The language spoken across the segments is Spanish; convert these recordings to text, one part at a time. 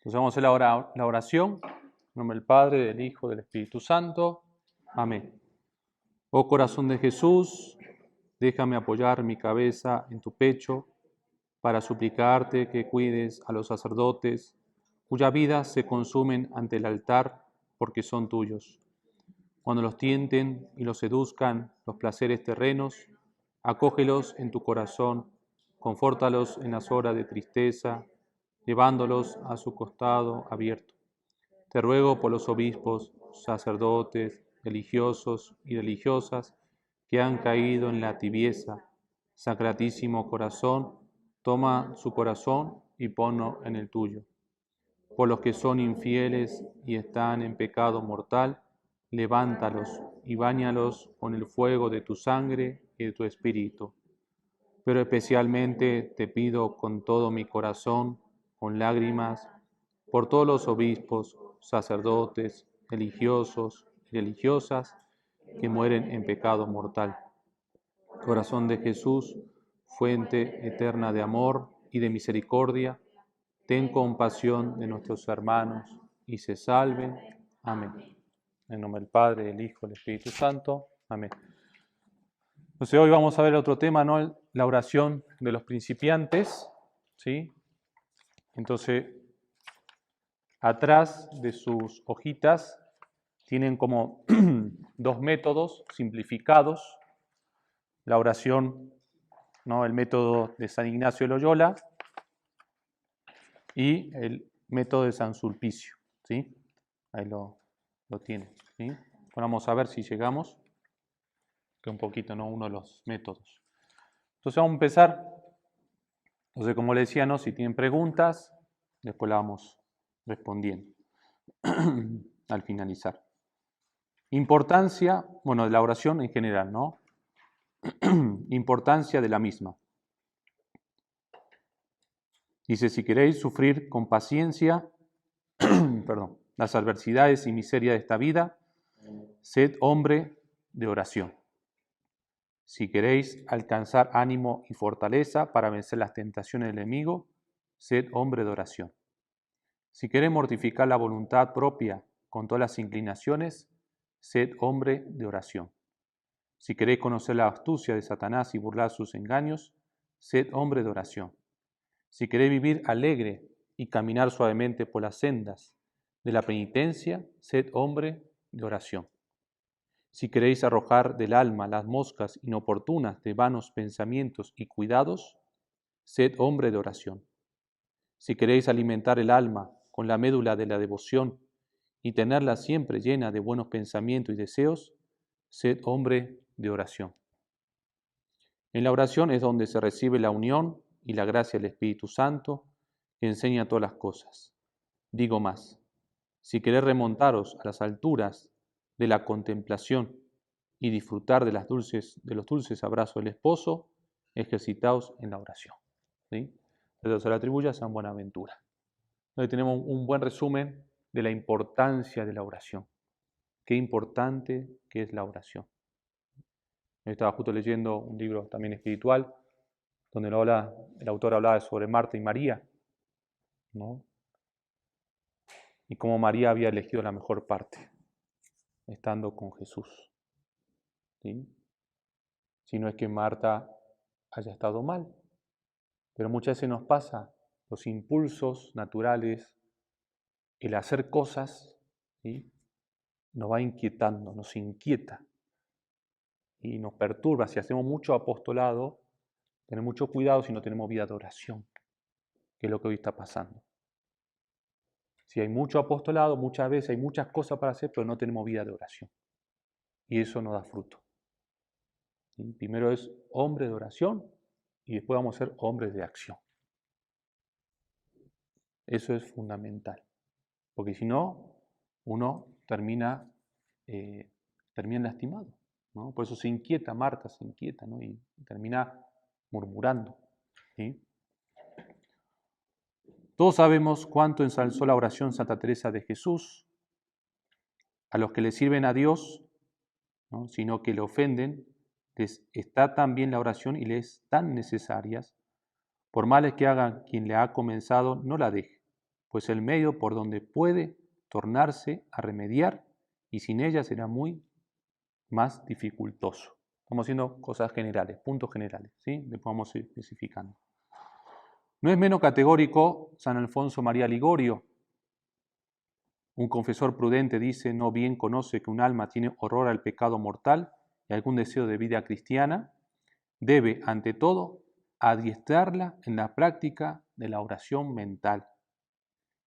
Entonces vamos a hacer la oración. En nombre del Padre, del Hijo, del Espíritu Santo. Amén. Oh corazón de Jesús, déjame apoyar mi cabeza en tu pecho para suplicarte que cuides a los sacerdotes cuyas vidas se consumen ante el altar porque son tuyos. Cuando los tienten y los seduzcan los placeres terrenos, acógelos en tu corazón, confórtalos en las horas de tristeza, llevándolos a su costado abierto. Te ruego por los obispos, sacerdotes, religiosos y religiosas que han caído en la tibieza. Sacratísimo corazón, toma su corazón y ponlo en el tuyo. Por los que son infieles y están en pecado mortal, levántalos y báñalos con el fuego de tu sangre y de tu espíritu. Pero especialmente te pido con todo mi corazón, con lágrimas, por todos los obispos, sacerdotes, religiosos y religiosas que mueren en pecado mortal. Corazón de Jesús, fuente eterna de amor y de misericordia, ten compasión de nuestros hermanos y se salven. Amén. En nombre del Padre, del Hijo y del Espíritu Santo. Amén. Entonces hoy vamos a ver otro tema, ¿no? La oración de los principiantes, ¿sí? Entonces, atrás de sus hojitas tienen como dos métodos simplificados. La oración, ¿no? El método de San Ignacio de Loyola y el método de San Sulpicio, ¿sí? Ahí lo tienen, ¿sí? Bueno, vamos a ver si llegamos, que un poquito, ¿no? Uno de los métodos. Entonces vamos a empezar. Entonces, como les decía, ¿no? Si tienen preguntas, después la vamos respondiendo al finalizar. Importancia, bueno, de la oración en general, ¿no? Importancia de la misma. Dice, si queréis sufrir con paciencia, perdón, las adversidades y miseria de esta vida, sed hombre de oración. Si queréis alcanzar ánimo y fortaleza para vencer las tentaciones del enemigo, sed hombre de oración. Si queréis mortificar la voluntad propia con todas las inclinaciones, sed hombre de oración. Si queréis conocer la astucia de Satanás y burlar sus engaños, sed hombre de oración. Si queréis vivir alegre y caminar suavemente por las sendas de la penitencia, sed hombre de oración. Si queréis arrojar del alma las moscas inoportunas de vanos pensamientos y cuidados, sed hombre de oración. Si queréis alimentar el alma con la médula de la devoción y tenerla siempre llena de buenos pensamientos y deseos, sed hombre de oración. En la oración es donde se recibe la unión y la gracia del Espíritu Santo, que enseña todas las cosas. Digo más, si queréis remontaros a las alturas de la contemplación y disfrutar de los dulces abrazos del esposo, ejercitaos en la oración. ¿Sí? Entonces se le atribuye a San Buenaventura. Hoy tenemos un buen resumen de la importancia de la oración. Qué importante que es la oración. Yo estaba justo leyendo un libro también espiritual, donde el autor hablaba sobre Marta y María, ¿no? Y cómo María había elegido la mejor parte, estando con Jesús. ¿Sí? Si no es que Marta haya estado mal, pero muchas veces nos pasa los impulsos naturales, el hacer cosas, ¿sí? Nos va inquietando, nos inquieta y nos perturba. Si hacemos mucho apostolado, tener mucho cuidado si no tenemos vida de oración, que es lo que hoy está pasando. Si hay mucho apostolado, muchas veces hay muchas cosas para hacer, pero no tenemos vida de oración. Y eso no da fruto. ¿Sí? Primero es hombre de oración y después vamos a ser hombres de acción. Eso es fundamental. Porque si no, uno termina lastimado, ¿no? Por eso se inquieta, Marta se inquieta, ¿no? Y termina murmurando. ¿Sí? Todos sabemos cuánto ensalzó la oración Santa Teresa de Jesús. A los que le sirven a Dios, ¿no? Sino que le ofenden, les está tan bien la oración y les tan necesarias, por males que hagan quien le ha comenzado, no la deje, pues el medio por donde puede tornarse a remediar y sin ella será muy más dificultoso. Estamos haciendo cosas generales, puntos generales, ¿sí? Después vamos a ir especificando. No es menos categórico San Alfonso María Ligorio. Un confesor prudente dice, no bien conoce que un alma tiene horror al pecado mortal y algún deseo de vida cristiana, debe, ante todo, adiestrarla en la práctica de la oración mental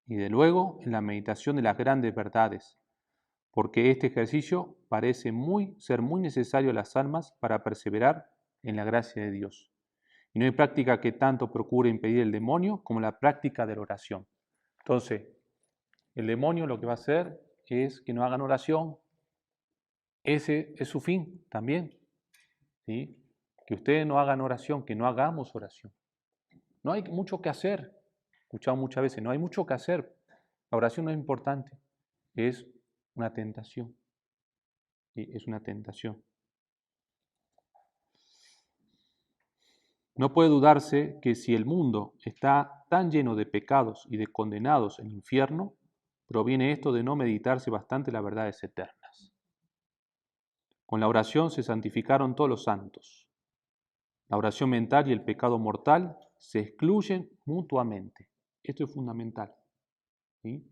y de luego en la meditación de las grandes verdades, porque este ejercicio parece ser muy necesario a las almas para perseverar en la gracia de Dios. Y no hay práctica que tanto procure impedir el demonio como la práctica de la oración. Entonces, el demonio lo que va a hacer es que no hagan oración. Ese es su fin también, ¿sí? Que ustedes no hagan oración, que no hagamos oración. No hay mucho que hacer. Escuchado muchas veces, no hay mucho que hacer. La oración no es importante, es una tentación. ¿Sí? Es una tentación. No puede dudarse que si el mundo está tan lleno de pecados y de condenados en el infierno, proviene esto de no meditarse bastante las verdades eternas. Con la oración se santificaron todos los santos. La oración mental y el pecado mortal se excluyen mutuamente. Esto es fundamental, ¿sí?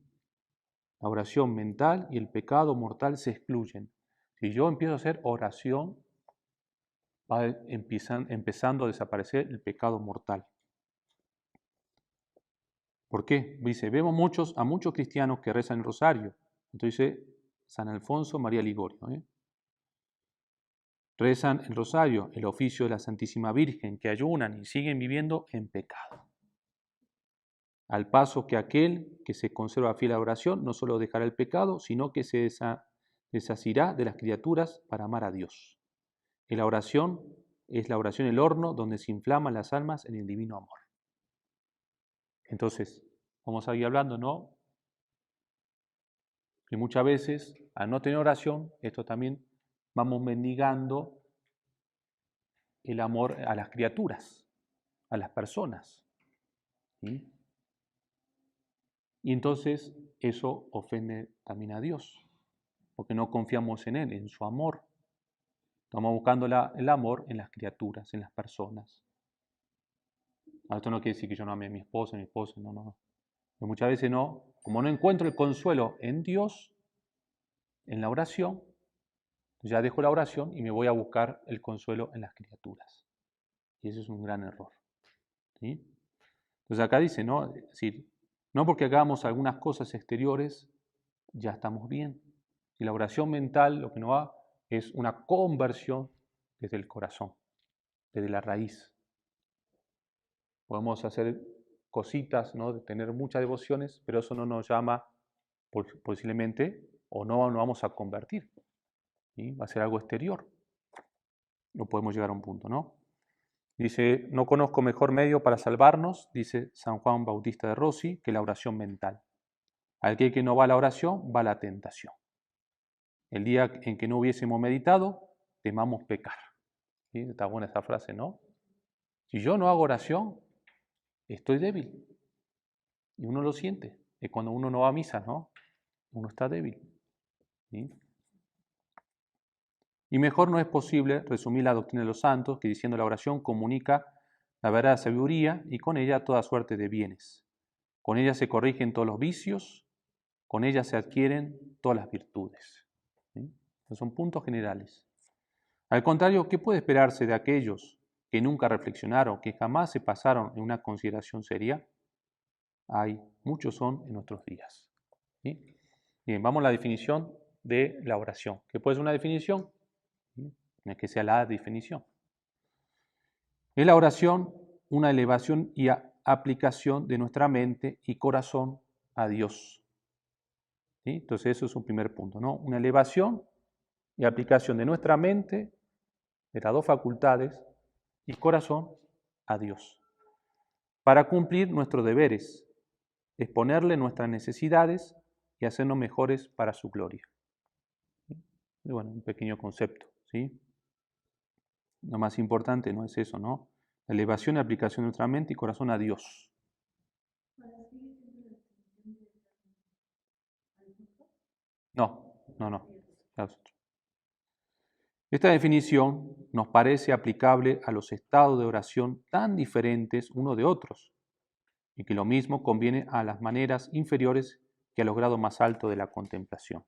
La oración mental y el pecado mortal se excluyen. Si yo empiezo a hacer oración, va empezando a desaparecer el pecado mortal. ¿Por qué? Dice, vemos a muchos cristianos que rezan el rosario. Entonces, San Alfonso María Ligorio. Rezan el rosario, el oficio de la Santísima Virgen, que ayunan y siguen viviendo en pecado. Al paso que aquel que se conserva fiel a la oración no solo dejará el pecado, sino que se desasirá de las criaturas para amar a Dios. Y la oración es la oración el horno donde se inflaman las almas en el divino amor. Entonces, vamos a ir hablando, ¿no? Que muchas veces, al no tener oración, esto también vamos mendigando el amor a las criaturas, a las personas. ¿Sí? Y entonces eso ofende también a Dios, porque no confiamos en Él, en su amor. Estamos buscando el amor en las criaturas, en las personas. Esto no quiere decir que yo no ame a mi esposa, no. Pero muchas veces no, como no encuentro el consuelo en Dios, en la oración, ya dejo la oración y me voy a buscar el consuelo en las criaturas. Y ese es un gran error. ¿Sí? Entonces acá dice, ¿no? Es decir, no porque hagamos algunas cosas exteriores, ya estamos bien. Y la oración mental lo que nos da es una conversión desde el corazón, desde la raíz. Podemos hacer cositas, ¿no? De tener muchas devociones, pero eso no nos llama posiblemente o no nos vamos a convertir. ¿Sí? Va a ser algo exterior. No podemos llegar a un punto, ¿no? Dice, no conozco mejor medio para salvarnos, dice San Juan Bautista de Rossi, que la oración mental. Aquel que no va a la oración, va a la tentación. El día en que no hubiésemos meditado, temamos pecar. ¿Sí? Está buena esa frase, ¿no? Si yo no hago oración, estoy débil. Y uno lo siente. Es cuando uno no va a misa, ¿no? Uno está débil. ¿Sí? Y mejor no es posible resumir la doctrina de los santos que diciendo la oración comunica la verdadera sabiduría y con ella toda suerte de bienes. Con ella se corrigen todos los vicios, con ella se adquieren todas las virtudes. ¿Sí? Estos son puntos generales. Al contrario, ¿qué puede esperarse de aquellos que nunca reflexionaron, que jamás se pasaron en una consideración seria? Hay, muchos son en nuestros días. ¿Sí? Bien, vamos a la definición de la oración. ¿Qué puede ser una definición? ¿Sí? No es que sea la definición. Es la oración una elevación y aplicación de nuestra mente y corazón a Dios. ¿Sí? Entonces eso es un primer punto, ¿no? Una elevación y aplicación de nuestra mente, de las dos facultades, y corazón a Dios. Para cumplir nuestros deberes, exponerle nuestras necesidades y hacernos mejores para su gloria. ¿Sí? Y bueno, un pequeño concepto, ¿sí? Lo más importante no es eso, ¿no? La elevación y aplicación de nuestra mente y corazón a Dios. No. Esta definición nos parece aplicable a los estados de oración tan diferentes unos de otros, y que lo mismo conviene a las maneras inferiores que a los grados más altos de la contemplación.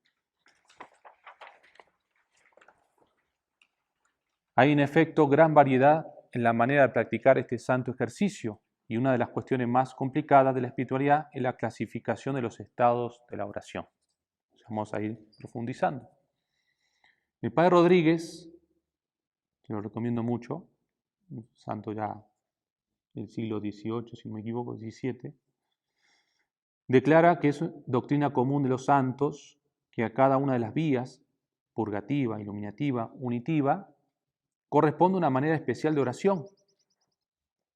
Hay en efecto gran variedad en la manera de practicar este santo ejercicio, y una de las cuestiones más complicadas de la espiritualidad es la clasificación de los estados de la oración. Vamos a ir profundizando. El Padre Rodríguez, que lo recomiendo mucho, un santo ya del siglo XVIII, si no me equivoco, XVII, declara que es doctrina común de los santos que a cada una de las vías, purgativa, iluminativa, unitiva, corresponde una manera especial de oración.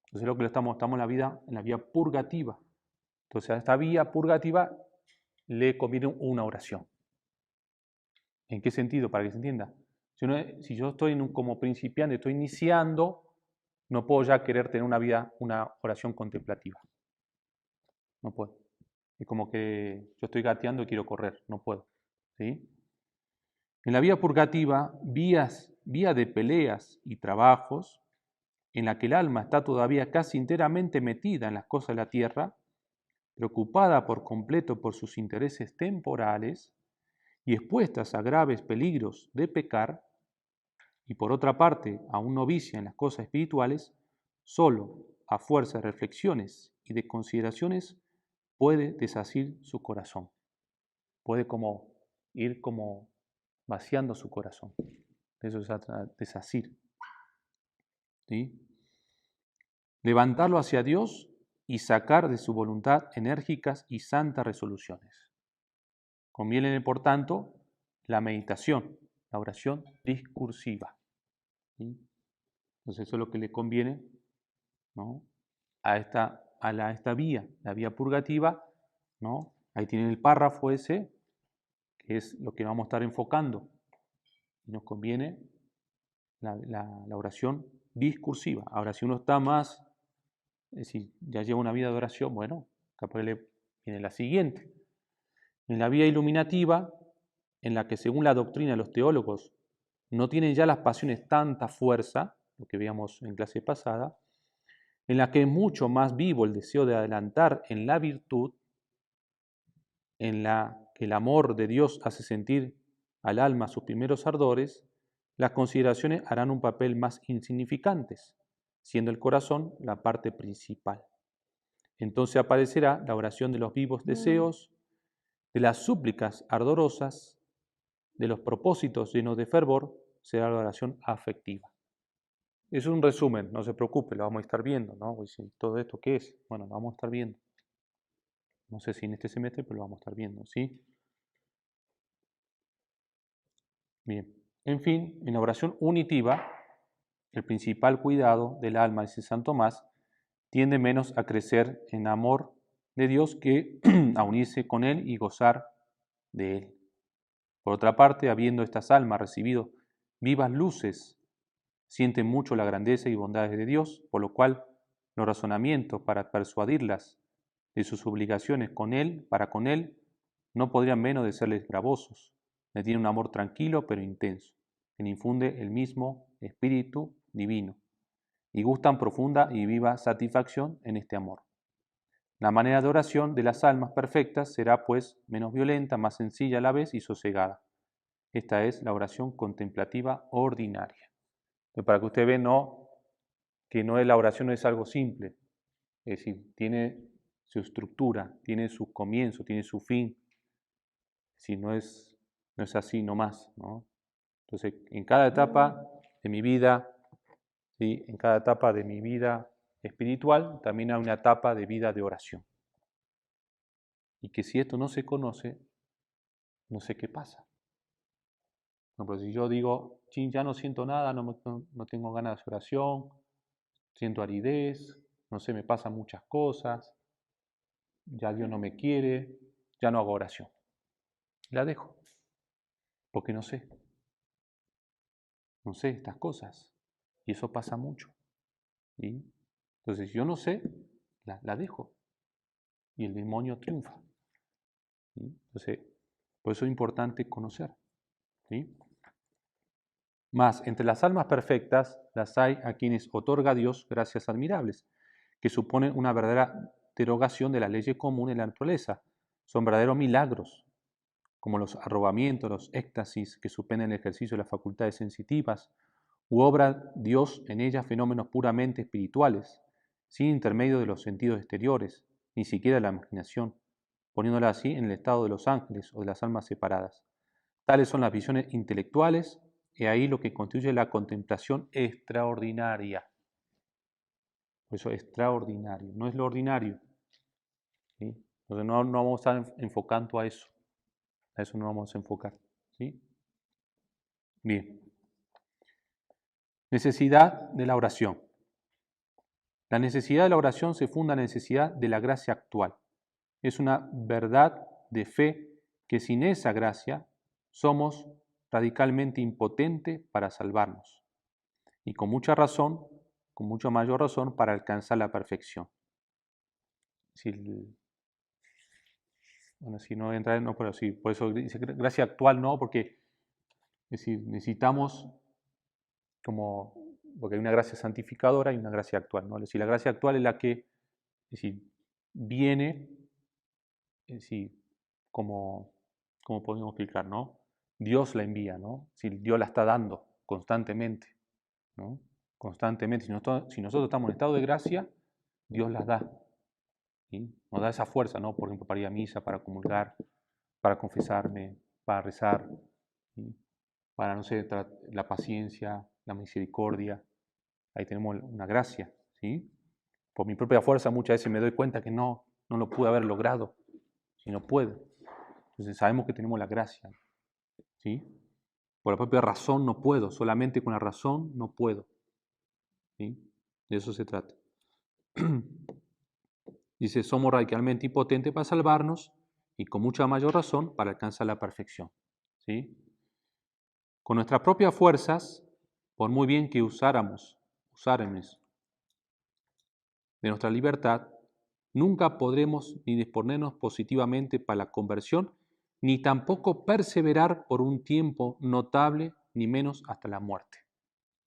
Entonces lo que estamos en la vía purgativa. Entonces a esta vía purgativa le conviene una oración. ¿En qué sentido? Para que se entienda. Si yo estoy como principiante, estoy iniciando, no puedo ya querer tener una oración contemplativa. No puedo. Es como que yo estoy gateando y quiero correr. No puedo. ¿Sí? En la vía purgativa, vía de peleas y trabajos, en la que el alma está todavía casi enteramente metida en las cosas de la tierra, preocupada por completo por sus intereses temporales y expuestas a graves peligros de pecar, y por otra parte aún novicia en las cosas espirituales, solo a fuerza de reflexiones y de consideraciones puede desasir su corazón. Puede ir vaciando su corazón. Eso es desasir. ¿Sí? Levantarlo hacia Dios y sacar de su voluntad enérgicas y santas resoluciones. Conviene, por tanto, la meditación, la oración discursiva. ¿Sí? Entonces eso es lo que le conviene, ¿no? a esta vía, la vía purgativa, ¿no? Ahí tienen el párrafo ese, que es lo que vamos a estar enfocando. Y nos conviene la oración discursiva. Ahora, si uno está más, es decir, ya lleva una vida de oración, bueno, capaz le viene la siguiente. En la vía iluminativa, en la que según la doctrina de los teólogos no tienen ya las pasiones tanta fuerza, lo que veíamos en clase pasada, en la que es mucho más vivo el deseo de adelantar en la virtud, en la que el amor de Dios hace sentir al alma sus primeros ardores, las consideraciones harán un papel más insignificantes, siendo el corazón la parte principal. Entonces aparecerá la oración de los vivos deseos, de las súplicas ardorosas, de los propósitos llenos de fervor, será la oración afectiva. Es un resumen, no se preocupe, lo vamos a estar viendo, ¿no? Pues, ¿todo esto qué es? Bueno, lo vamos a estar viendo. No sé si en este semestre, pero lo vamos a estar viendo, ¿sí? Bien. En fin, en la oración unitiva, el principal cuidado del alma, dice San Tomás, tiende menos a crecer en amor de Dios que a unirse con Él y gozar de Él. Por otra parte, habiendo estas almas recibido vivas luces, sienten mucho la grandeza y bondades de Dios, por lo cual los razonamientos para persuadirlas de sus obligaciones para con Él, no podrían menos de serles gravosos. Le tiene un amor tranquilo pero intenso, que le infunde el mismo Espíritu Divino, y gustan profunda y viva satisfacción en este amor. La manera de oración de las almas perfectas será, pues, menos violenta, más sencilla a la vez y sosegada. Esta es la oración contemplativa ordinaria. Entonces, para que usted vea, que la oración no es algo simple, es decir, tiene su estructura, tiene su comienzo, tiene su fin. Si no es así nomás, ¿no? Entonces, en cada etapa de mi vida, ¿sí? En cada etapa de mi vida espiritual, también hay una etapa de vida de oración. Y que si esto no se conoce, no sé qué pasa. No, pero si yo digo, ya no siento nada, no tengo ganas de oración, siento aridez, no sé, me pasan muchas cosas, ya Dios no me quiere, ya no hago oración. La dejo, porque no sé estas cosas. Y eso pasa mucho. ¿Sí? Entonces, yo no sé, la dejo. Y el demonio triunfa. ¿Sí? Entonces, Por eso es importante conocer. ¿Sí? Más, entre las almas perfectas las hay a quienes otorga Dios gracias admirables, que suponen una verdadera derogación de las leyes comunes de la naturaleza. Son verdaderos milagros, como los arrobamientos, los éxtasis que suspenden el ejercicio de las facultades sensitivas, u obra Dios en ellas fenómenos puramente espirituales, sin intermedio de los sentidos exteriores, ni siquiera de la imaginación, poniéndola así en el estado de los ángeles o de las almas separadas. Tales son las visiones intelectuales, y ahí lo que constituye la contemplación extraordinaria. Por eso extraordinario, no es lo ordinario. ¿Sí? Entonces no vamos a estar enfocando a eso no vamos a enfocar. ¿Sí? Bien. Necesidad de la oración. La necesidad de la oración se funda en la necesidad de la gracia actual. Es una verdad de fe que sin esa gracia somos radicalmente impotentes para salvarnos. Y con mucha razón, con mucha mayor razón, para alcanzar la perfección. Bueno, si no entra, no, pero sí, por eso dice gracia actual no, porque es decir, necesitamos porque hay una gracia santificadora y una gracia actual, ¿no? Es decir, la gracia actual es la que, es decir, viene, es decir, como podemos explicar, ¿no? Dios la envía, ¿no? Es decir, Dios la está dando constantemente, ¿no? Constantemente. Si nosotros estamos en estado de gracia, Dios las da. ¿Sí? Nos da esa fuerza, ¿no? Por ejemplo, para ir a misa, para comulgar, para confesarme, para rezar, ¿sí? Para, no sé, la paciencia, la misericordia. Ahí tenemos una gracia, ¿sí? Por mi propia fuerza muchas veces me doy cuenta que no lo pude haber logrado, si no puedo. Entonces sabemos que tenemos la gracia, ¿sí? Por la propia razón no puedo, solamente con la razón no puedo, ¿sí? De eso se trata. Dice, somos radicalmente impotentes para salvarnos y con mucha mayor razón para alcanzar la perfección, ¿sí? Con nuestras propias fuerzas, por muy bien que usáramos de nuestra libertad, nunca podremos ni disponernos positivamente para la conversión, ni tampoco perseverar por un tiempo notable, ni menos hasta la muerte.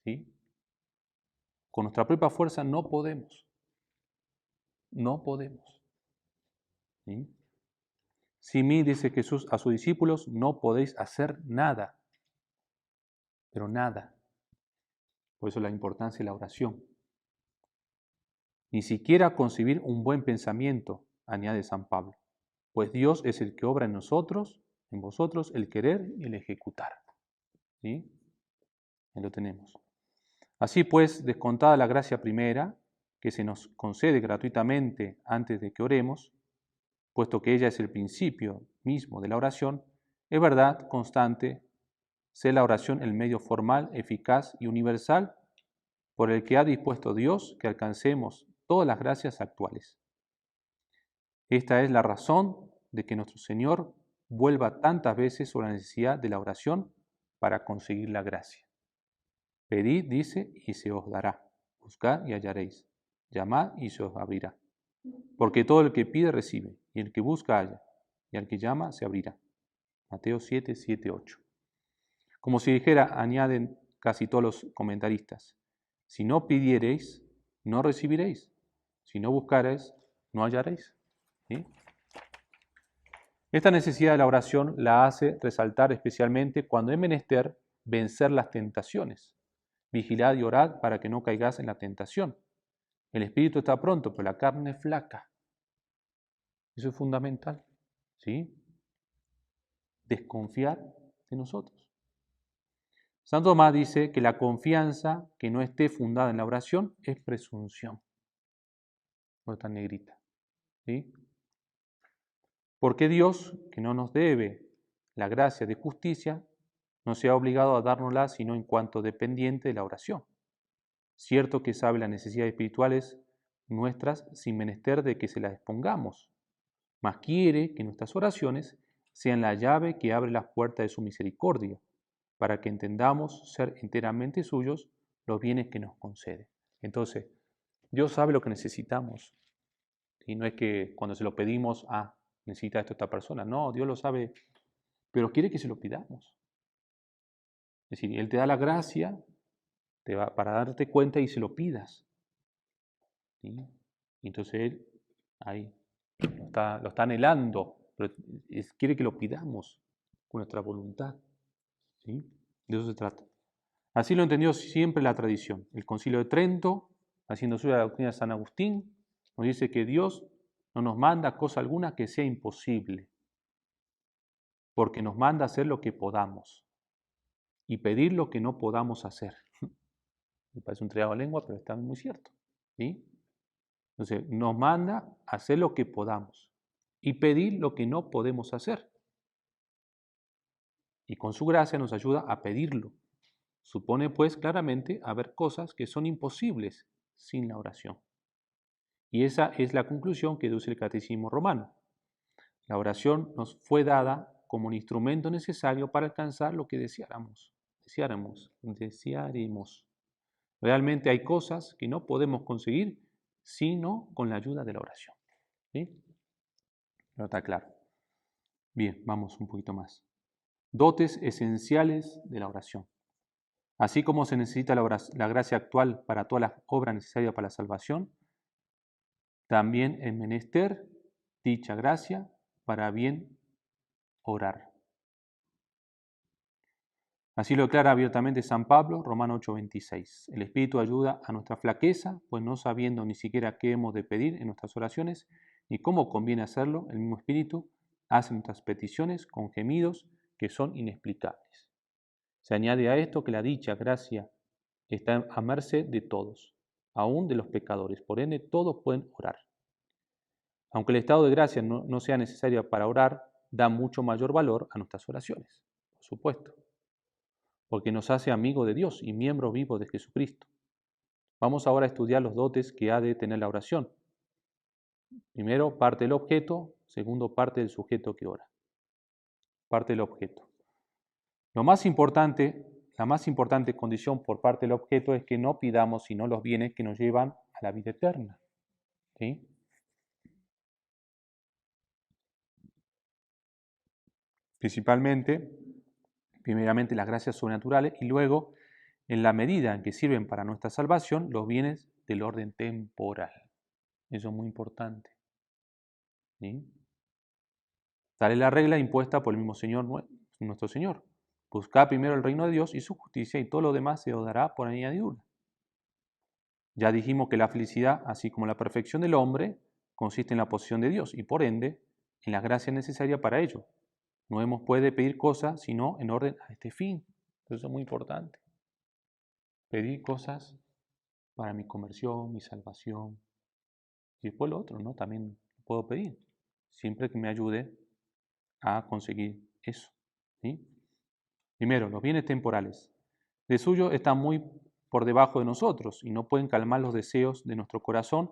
¿Sí? Con nuestra propia fuerza no podemos. No podemos. ¿Sí? Si mí, dice Jesús a sus discípulos, no podéis hacer nada. Pero nada. Por eso la importancia de la oración. Ni siquiera concebir un buen pensamiento, añade San Pablo, pues Dios es el que obra en nosotros, en vosotros, el querer y el ejecutar. ¿Sí? Ahí lo tenemos. Así pues, descontada la gracia primera, que se nos concede gratuitamente antes de que oremos, puesto que ella es el principio mismo de la oración, es verdad, constante, sea la oración el medio formal, eficaz y universal por el que ha dispuesto Dios que alcancemos todas las gracias actuales. Esta es la razón de que nuestro Señor vuelva tantas veces sobre la necesidad de la oración para conseguir la gracia. Pedid, dice, y se os dará. Buscad y hallaréis. Llamad y se os abrirá. Porque todo el que pide recibe, y el que busca halla, y al que llama se abrirá. Mateo 7, 7, 8. Como si dijera, añaden casi todos los comentaristas, si no pidiereis, no recibiréis. Si no buscareis, no hallaréis. ¿Sí? Esta necesidad de la oración la hace resaltar especialmente cuando es menester vencer las tentaciones. Vigilad y orad para que no caigáis en la tentación. El espíritu está pronto, pero la carne es flaca. Eso es fundamental. ¿Sí? Desconfiar de nosotros. Santo Tomás dice que la confianza que no esté fundada en la oración es presunción. No está negrita. ¿Sí? Porque Dios, que no nos debe la gracia de justicia, no se ha obligado a dárnosla sino en cuanto dependiente de la oración. Cierto que sabe las necesidades espirituales nuestras sin menester de que se las expongamos, mas quiere que nuestras oraciones sean la llave que abre las puertas de su misericordia, para que entendamos ser enteramente suyos los bienes que nos concede. Entonces, Dios sabe lo que necesitamos. Y no es que cuando se lo pedimos, necesita esto esta persona. No, Dios lo sabe pero quiere que se lo pidamos. Es decir, Él te da la gracia para darte cuenta y se lo pidas. ¿Sí? Y entonces Él ahí lo está anhelando, pero quiere que lo pidamos con nuestra voluntad. ¿Sí? De eso se trata. Así lo entendió siempre la tradición. El Concilio de Trento, haciendo suya la doctrina de San Agustín, nos dice que Dios no nos manda cosa alguna que sea imposible, porque nos manda hacer lo que podamos y pedir lo que no podamos hacer. Me parece un triángulo de lengua, pero está muy cierto. ¿Sí? Entonces, nos manda hacer lo que podamos y pedir lo que no podemos hacer. Y con su gracia nos ayuda a pedirlo. Supone, pues, claramente haber cosas que son imposibles sin la oración. Y esa es la conclusión que deduce el Catecismo Romano. La oración nos fue dada como un instrumento necesario para alcanzar lo que deseáramos. Realmente hay cosas que no podemos conseguir sino con la ayuda de la oración. ¿Sí? Pero está claro. Bien, vamos un poquito más. Dotes esenciales de la oración. Así como se necesita la gracia actual para todas las obras necesarias para la salvación, también es menester dicha gracia para bien orar. Así lo declara abiertamente San Pablo, Romanos 8:26. El Espíritu ayuda a nuestra flaqueza, pues no sabiendo ni siquiera qué hemos de pedir en nuestras oraciones, ni cómo conviene hacerlo, el mismo Espíritu hace nuestras peticiones con gemidos que son inexplicables. Se añade a esto que la dicha gracia está a merced de todos, aún de los pecadores. Por ende, todos pueden orar. Aunque el estado de gracia no sea necesario para orar, da mucho mayor valor a nuestras oraciones, por supuesto, porque nos hace amigos de Dios y miembros vivos de Jesucristo. Vamos ahora a estudiar los dotes que ha de tener la oración. Primero, parte del objeto. Segundo, parte del sujeto que ora. Parte del objeto. La más importante condición por parte del objeto es que no pidamos sino los bienes que nos llevan a la vida eterna. ¿Sí? Principalmente, primeramente las gracias sobrenaturales y luego, en la medida en que sirven para nuestra salvación, los bienes del orden temporal. Eso es muy importante. ¿Sí? Tal es la regla impuesta por el mismo Señor, nuestro Señor. Buscad primero el reino de Dios y su justicia, y todo lo demás se os dará por añadidura. Ya dijimos que la felicidad, así como la perfección del hombre, consiste en la posesión de Dios y por ende en la gracia necesaria para ello. No hemos puede pedir cosas sino en orden a este fin. Eso es muy importante. Pedir cosas para mi conversión, mi salvación. Y después lo otro, ¿no? También puedo pedir. Siempre que me ayude a conseguir eso. ¿Sí? Primero, los bienes temporales. De suyo están muy por debajo de nosotros y no pueden calmar los deseos de nuestro corazón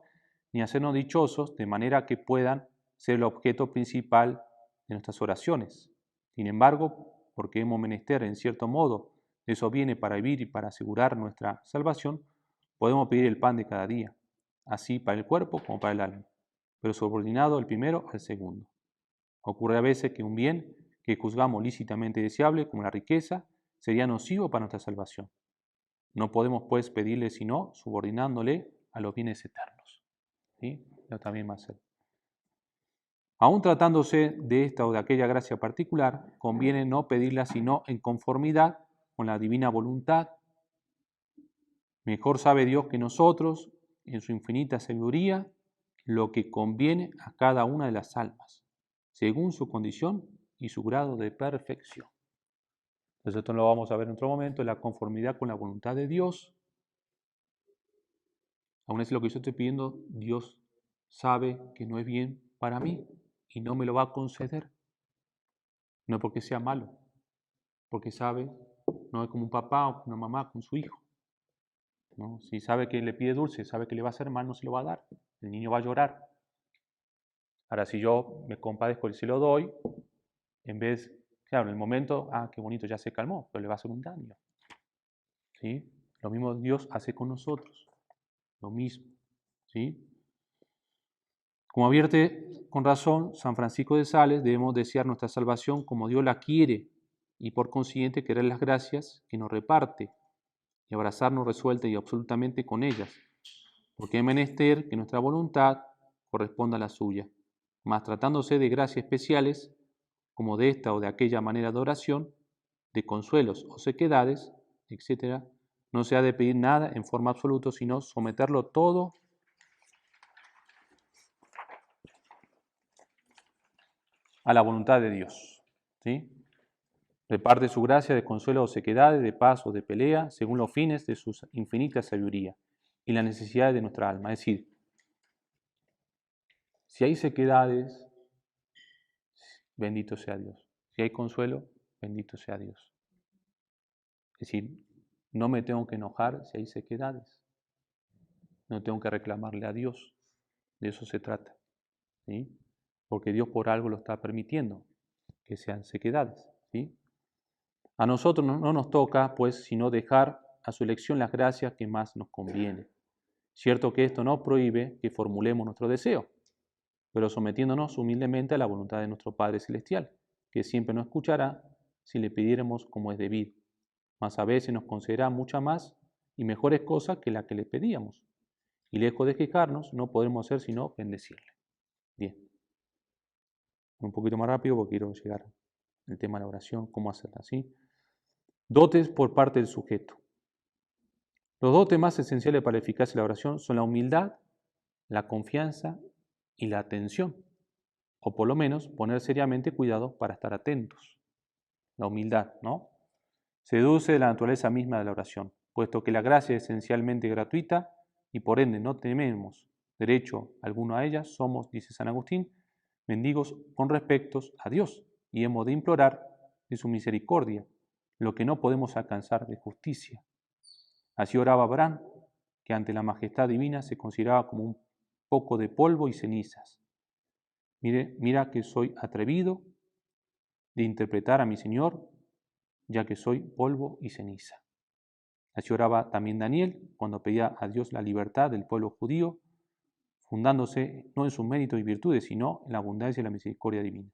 ni hacernos dichosos de manera que puedan ser el objeto principal de nuestras oraciones. Sin embargo, porque hemos menester en cierto modo de esos bienes para vivir y para asegurar nuestra salvación, podemos pedir el pan de cada día, así para el cuerpo como para el alma, pero subordinado el primero al segundo. Ocurre a veces que un bien que juzgamos lícitamente deseable, como la riqueza, sería nocivo para nuestra salvación. No podemos, pues, pedirle sino subordinándole a los bienes eternos. ¿Sí? Yo también más. Aún tratándose de esta o de aquella gracia particular, conviene no pedirla sino en conformidad con la divina voluntad. Mejor sabe Dios que nosotros, en su infinita sabiduría, lo que conviene a cada una de las almas, según su condición y su grado de perfección. Entonces esto lo vamos a ver en otro momento, la conformidad con la voluntad de Dios. Aún es lo que yo estoy pidiendo, Dios sabe que no es bien para mí y no me lo va a conceder. No porque sea malo, porque sabe, no es como un papá o una mamá con su hijo. ¿No? Si sabe que le pide dulce, sabe que le va a hacer mal, no se lo va a dar. El niño va a llorar. Ahora, si yo me compadezco y se lo doy, en vez, claro, en el momento, qué bonito, ya se calmó, pero le va a hacer un daño. ¿Sí? Lo mismo Dios hace con nosotros. Lo mismo. ¿Sí? Como advierte con razón San Francisco de Sales, debemos desear nuestra salvación como Dios la quiere y por consiguiente querer las gracias que nos reparte y abrazarnos resuelta y absolutamente con ellas, porque es menester que nuestra voluntad corresponda a la suya. Mas tratándose de gracias especiales, como de esta o de aquella manera de oración, de consuelos o sequedades, etc., no se ha de pedir nada en forma absoluta, sino someterlo todo a la voluntad de Dios. ¿Sí? Reparte su gracia de consuelo o sequedades, de paz o de pelea, según los fines de su infinita sabiduría y las necesidades de nuestra alma. Es decir, si hay sequedades, bendito sea Dios. Si hay consuelo, bendito sea Dios. Es decir, no me tengo que enojar si hay sequedades. No tengo que reclamarle a Dios. De eso se trata. ¿Sí? Porque Dios por algo lo está permitiendo, que sean sequedades. ¿Sí? A nosotros no nos toca, pues, sino dejar a su elección las gracias que más nos conviene. Cierto que esto no prohíbe que formulemos nuestro deseo, pero sometiéndonos humildemente a la voluntad de nuestro Padre Celestial, que siempre nos escuchará si le pidiéramos como es debido, mas a veces nos concederá muchas más y mejores cosas que las que le pedíamos, y lejos de quejarnos, no podremos hacer sino bendecirle. Bien, un poquito más rápido porque quiero llegar al tema de la oración, cómo hacerla así. Dotes por parte del sujeto. Los dotes más esenciales para la eficacia de la oración son la humildad, la confianza y la atención, o por lo menos poner seriamente cuidado para estar atentos. La humildad, ¿no? Se deduce de la naturaleza misma de la oración, puesto que la gracia es esencialmente gratuita y por ende no tenemos derecho alguno a ella, somos, dice San Agustín, mendigos con respecto a Dios y hemos de implorar de su misericordia lo que no podemos alcanzar de justicia. Así oraba Abraham, que ante la majestad divina se consideraba como un poco de polvo y cenizas. Mira que soy atrevido de interpretar a mi Señor, ya que soy polvo y ceniza. Así oraba también Daniel cuando pedía a Dios la libertad del pueblo judío, fundándose no en sus méritos y virtudes, sino en la abundancia y la misericordia divina.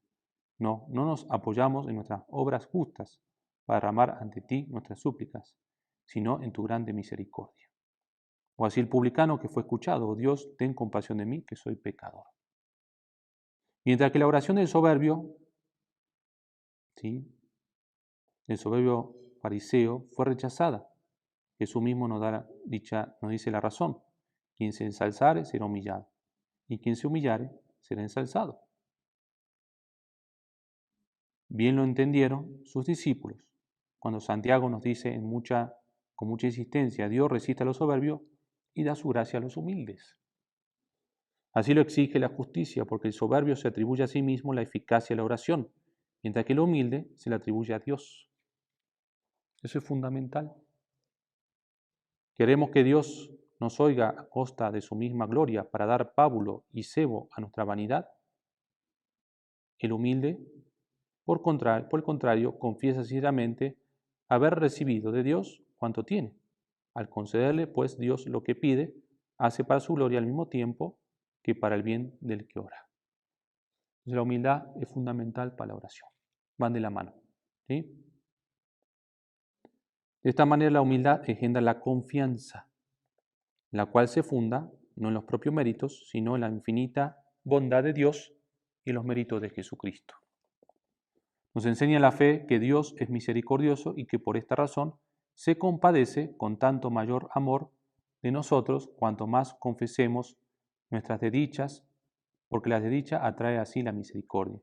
No nos apoyamos en nuestras obras justas para derramar ante ti nuestras súplicas, sino en tu grande misericordia. O así el publicano que fue escuchado: oh Dios, ten compasión de mí, que soy pecador. Mientras que la oración del soberbio, ¿sí?, el soberbio fariseo, fue rechazada. Jesús mismo nos dice la razón. Quien se ensalzare será humillado, y quien se humillare será ensalzado. Bien lo entendieron sus discípulos, cuando Santiago nos dice con mucha insistencia: Dios resiste a los soberbios y da su gracia a los humildes. Así lo exige la justicia, porque el soberbio se atribuye a sí mismo la eficacia de la oración, mientras que el humilde se la atribuye a Dios. Eso es fundamental. Queremos que Dios nos oiga a costa de su misma gloria para dar pábulo y cebo a nuestra vanidad. El humilde, por el contrario, confiesa sinceramente haber recibido de Dios cuanto tiene. Al concederle, pues, Dios lo que pide, hace para su gloria al mismo tiempo que para el bien del que ora. Entonces, la humildad es fundamental para la oración. Van de la mano. ¿Sí? De esta manera, la humildad engendra la confianza, la cual se funda no en los propios méritos, sino en la infinita bondad de Dios y los méritos de Jesucristo. Nos enseña la fe que Dios es misericordioso y que por esta razón se compadece con tanto mayor amor de nosotros cuanto más confesemos nuestras desdichas, porque la desdicha atrae así la misericordia.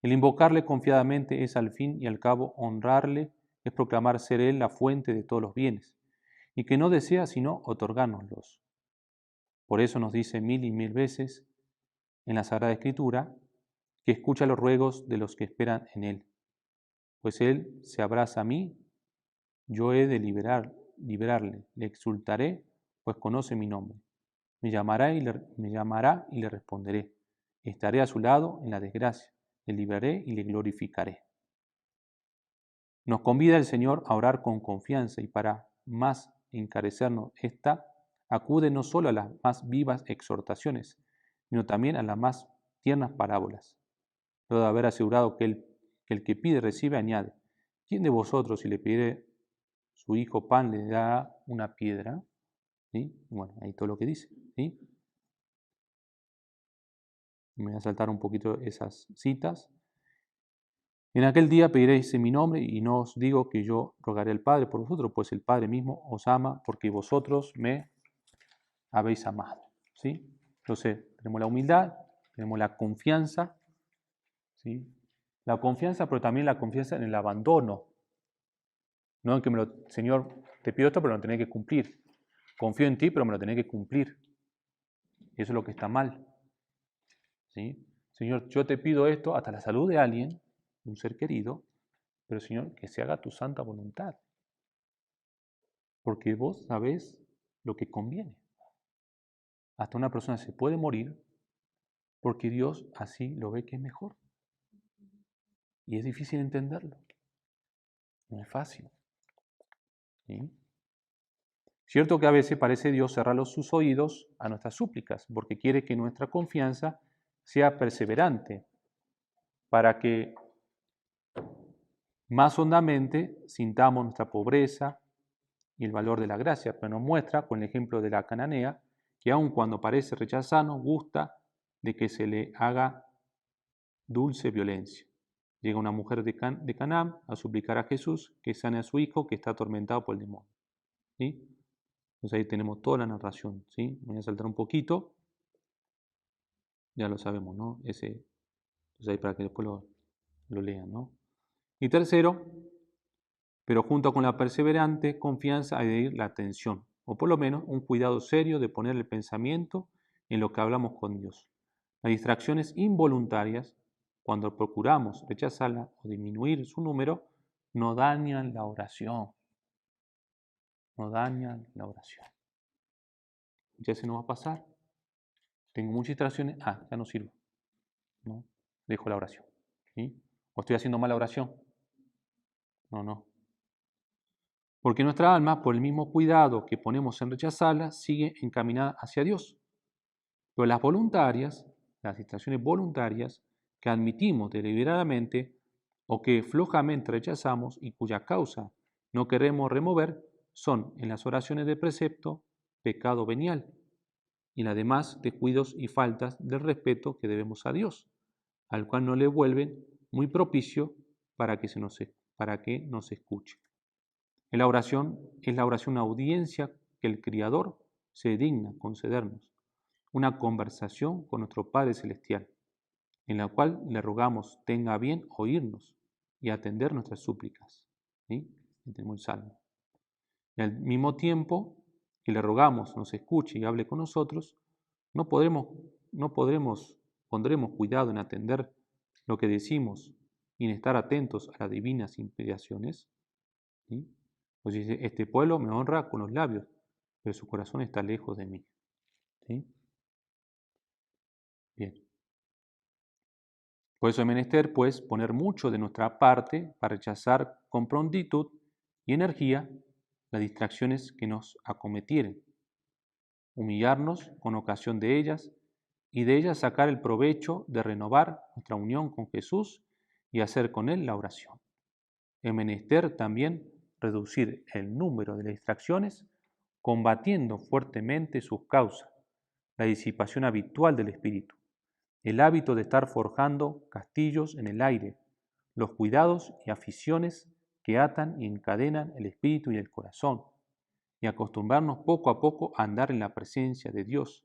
El invocarle confiadamente es al fin y al cabo honrarle, es proclamar ser Él la fuente de todos los bienes, y que no desea sino otorgárnoslos. Por eso nos dice mil y mil veces en la Sagrada Escritura que escucha los ruegos de los que esperan en Él. Pues Él se abraza a mí, yo he de liberarle, le exultaré, pues conoce mi nombre. Me llamará y le responderé. Estaré a su lado en la desgracia, le libraré y le glorificaré. Nos convida el Señor a orar con confianza y para más encarecernos esta, acude no solo a las más vivas exhortaciones, sino también a las más tiernas parábolas. Luego de haber asegurado que el que pide recibe, añade, ¿quién de vosotros si le pide su hijo pan le da una piedra? ¿Sí? Bueno, ahí todo lo que dice. ¿Sí? Me voy a saltar un poquito esas citas. En aquel día pediréis en mi nombre y no os digo que yo rogaré al Padre por vosotros, pues el Padre mismo os ama porque vosotros me habéis amado. ¿Sí? Entonces, tenemos la humildad, tenemos la confianza, ¿sí? La confianza, pero también la confianza en el abandono. No en que Señor, te pido esto, pero me lo tenés que cumplir. Confío en ti, pero me lo tenés que cumplir. Y eso es lo que está mal. ¿Sí? Señor, yo te pido esto hasta la salud de alguien, un ser querido, pero Señor, que se haga tu santa voluntad. Porque vos sabés lo que conviene. Hasta una persona se puede morir porque Dios así lo ve que es mejor. Y es difícil entenderlo. No es fácil. ¿Sí? Cierto que a veces parece Dios cerrar sus oídos a nuestras súplicas, porque quiere que nuestra confianza sea perseverante, para que más hondamente sintamos nuestra pobreza y el valor de la gracia, pero nos muestra con el ejemplo de la cananea que aun cuando parece rechazarnos, gusta de que se le haga dulce violencia. Llega una mujer de Canaán a suplicar a Jesús que sane a su hijo que está atormentado por el demonio. ¿Sí? Entonces ahí tenemos toda la narración. ¿Sí? Voy a saltar un poquito. Ya lo sabemos, ¿no? Entonces ahí para que después lo lean, ¿no? Y tercero, pero junto con la perseverante confianza hay de ir la atención, o por lo menos un cuidado serio de poner el pensamiento en lo que hablamos con Dios. Las distracciones involuntarias, cuando procuramos rechazarla o disminuir su número, no dañan la oración. No dañan la oración. Ya se nos va a pasar. Tengo muchas distracciones. Ya no sirvo. No, dejo la oración. ¿Sí? ¿O estoy haciendo mala oración? No. Porque nuestra alma, por el mismo cuidado que ponemos en rechazarla, sigue encaminada hacia Dios. Pero las voluntarias, las distracciones voluntarias que admitimos deliberadamente o que flojamente rechazamos y cuya causa no queremos remover, son en las oraciones de precepto pecado venial y las demás descuidos y faltas del respeto que debemos a Dios, al cual no le vuelven muy propicio para que nos escuche. La oración es la oración una audiencia que el Criador se digna concedernos, una conversación con nuestro Padre Celestial, en la cual le rogamos tenga a bien oírnos y atender nuestras súplicas. ¿Sí? Tenemos el Salmo. Y al mismo tiempo que le rogamos nos escuche y hable con nosotros, no pondremos cuidado en atender lo que decimos y en estar atentos a las divinas inspiraciones. ¿Sí? Pues dice, este pueblo me honra con los labios, pero su corazón está lejos de mí. ¿Sí? Bien. Por eso es menester, pues, poner mucho de nuestra parte para rechazar con prontitud y energía las distracciones que nos acometieren, humillarnos con ocasión de ellas y de ellas sacar el provecho de renovar nuestra unión con Jesús y hacer con Él la oración. Es menester también reducir el número de las distracciones combatiendo fuertemente sus causas, la disipación habitual del espíritu, el hábito de estar forjando castillos en el aire, los cuidados y aficiones que atan y encadenan el espíritu y el corazón, y acostumbrarnos poco a poco a andar en la presencia de Dios,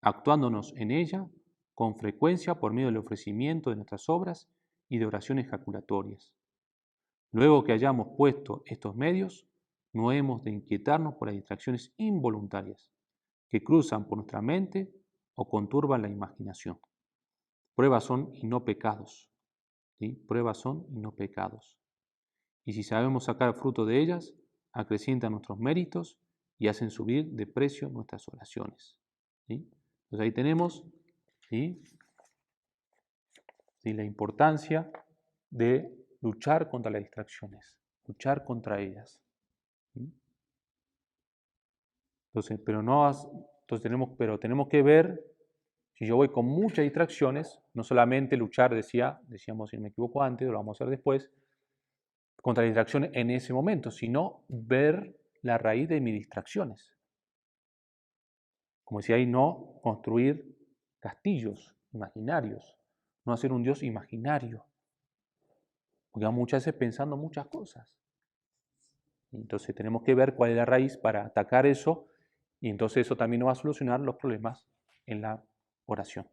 actuándonos en ella con frecuencia por medio del ofrecimiento de nuestras obras y de oraciones jaculatorias. Luego que hayamos puesto estos medios, no hemos de inquietarnos por las distracciones involuntarias que cruzan por nuestra mente o conturban la imaginación. Pruebas son y no pecados. ¿Sí? Pruebas son y no pecados. Y si sabemos sacar fruto de ellas, acrecientan nuestros méritos y hacen subir de precio nuestras oraciones. ¿Sí? Entonces ahí tenemos, ¿sí? ¿Sí? La importancia de luchar contra las distracciones, luchar contra ellas. ¿Sí? Entonces, pero tenemos que ver, Si yo voy con muchas distracciones, no solamente luchar, decíamos si no me equivoco antes, lo vamos a hacer después, contra las distracciones en ese momento, sino ver la raíz de mis distracciones. Como decía ahí, no construir castillos imaginarios, no hacer un Dios imaginario, porque vamos muchas veces pensando muchas cosas. Entonces tenemos que ver cuál es la raíz para atacar eso, y entonces eso también nos va a solucionar los problemas en la oración.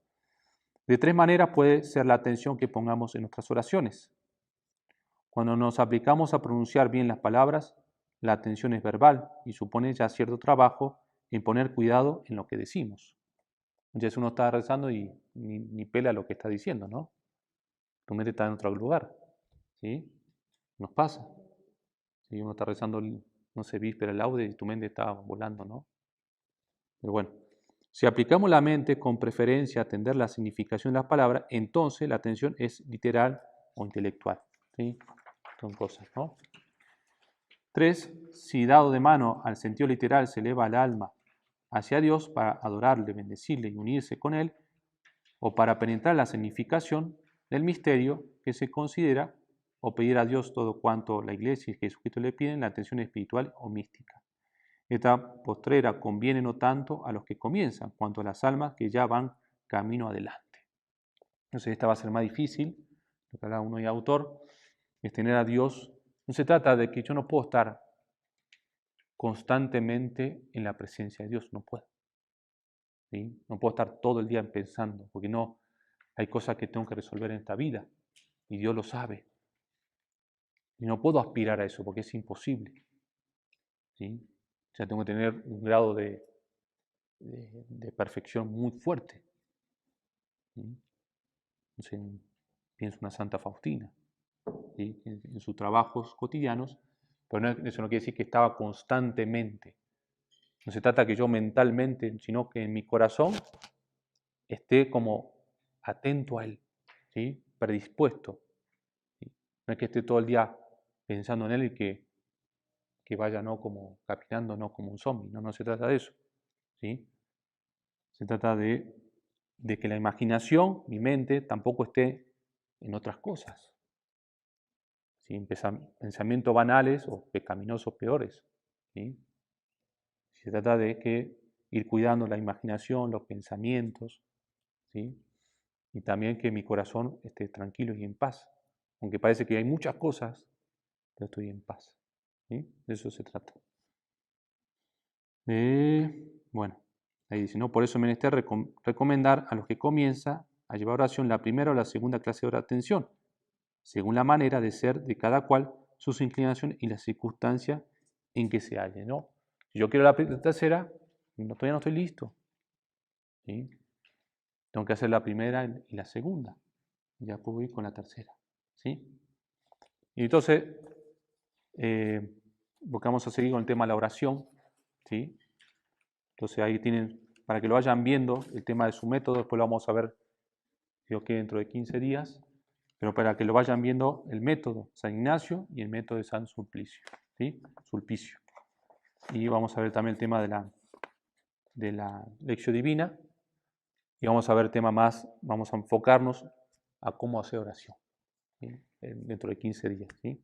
De 3 maneras puede ser la atención que pongamos en nuestras oraciones. Cuando nos aplicamos a pronunciar bien las palabras, la atención es verbal y supone ya cierto trabajo en poner cuidado en lo que decimos. Entonces uno está rezando y ni pela lo que está diciendo, ¿no? Tu mente está en otro lugar, ¿sí? Nos pasa. Si uno está rezando, no sé, víspera el laude y tu mente está volando, ¿no? Pero bueno, si aplicamos la mente con preferencia a atender la significación de las palabras, entonces la atención es literal o intelectual, ¿sí? Son cosas, ¿no? 3. Si dado de mano al sentido literal se eleva el alma hacia Dios para adorarle, bendecirle y unirse con Él, o para penetrar la significación del misterio que se considera, o pedir a Dios todo cuanto la Iglesia y Jesucristo le piden, la atención espiritual o mística. Esta postrera conviene no tanto a los que comienzan, cuanto a las almas que ya van camino adelante. Entonces esta va a ser más difícil, lo que habla uno y autor, es tener a Dios. No se trata de que yo no puedo estar constantemente en la presencia de Dios, no puedo. ¿Sí? No puedo estar todo el día pensando, porque no, hay cosas que tengo que resolver en esta vida, y Dios lo sabe. Y no puedo aspirar a eso, porque es imposible. ¿Sí? O sea, tengo que tener un grado de perfección muy fuerte. ¿Sí? Entonces, pienso en una Santa Faustina, ¿sí? En sus trabajos cotidianos, pero eso no quiere decir que estaba constantemente. No se trata que yo mentalmente, sino que en mi corazón esté como atento a Él, ¿sí? Predispuesto. ¿Sí? No es que esté todo el día pensando en Él y que vaya no como caminando, no como un zombie. No, no se trata de eso. ¿Sí? Se trata de que la imaginación, mi mente, tampoco esté en otras cosas. ¿Sí? En pensamientos banales o pecaminosos peores. ¿Sí? Se trata de ir cuidando la imaginación, los pensamientos, ¿sí? Y también que mi corazón esté tranquilo y en paz. Aunque parece que hay muchas cosas, pero estoy en paz. ¿Sí? De eso se trata. Bueno, ahí dice, ¿no? Por eso es menester recomendar a los que comienza a llevar oración la primera o la segunda clase de atención, según la manera de ser de cada cual, sus inclinaciones y las circunstancias en que se halle, ¿no? Si yo quiero la tercera, todavía no estoy listo. ¿Sí? Tengo que hacer la primera y la segunda. Y ya puedo ir con la tercera. ¿Sí? Y entonces, porque vamos a seguir con el tema de la oración. ¿Sí? Entonces ahí tienen, para que lo vayan viendo, el tema de su método. Después lo vamos a ver, creo que dentro de 15 días. Pero para que lo vayan viendo el método San Ignacio y el método de San Sulpicio. ¿Sí? Sulpicio. Y vamos a ver también el tema de la lección divina. Y vamos a ver tema más, vamos a enfocarnos a cómo hacer oración, ¿sí? Dentro de 15 días. ¿Sí?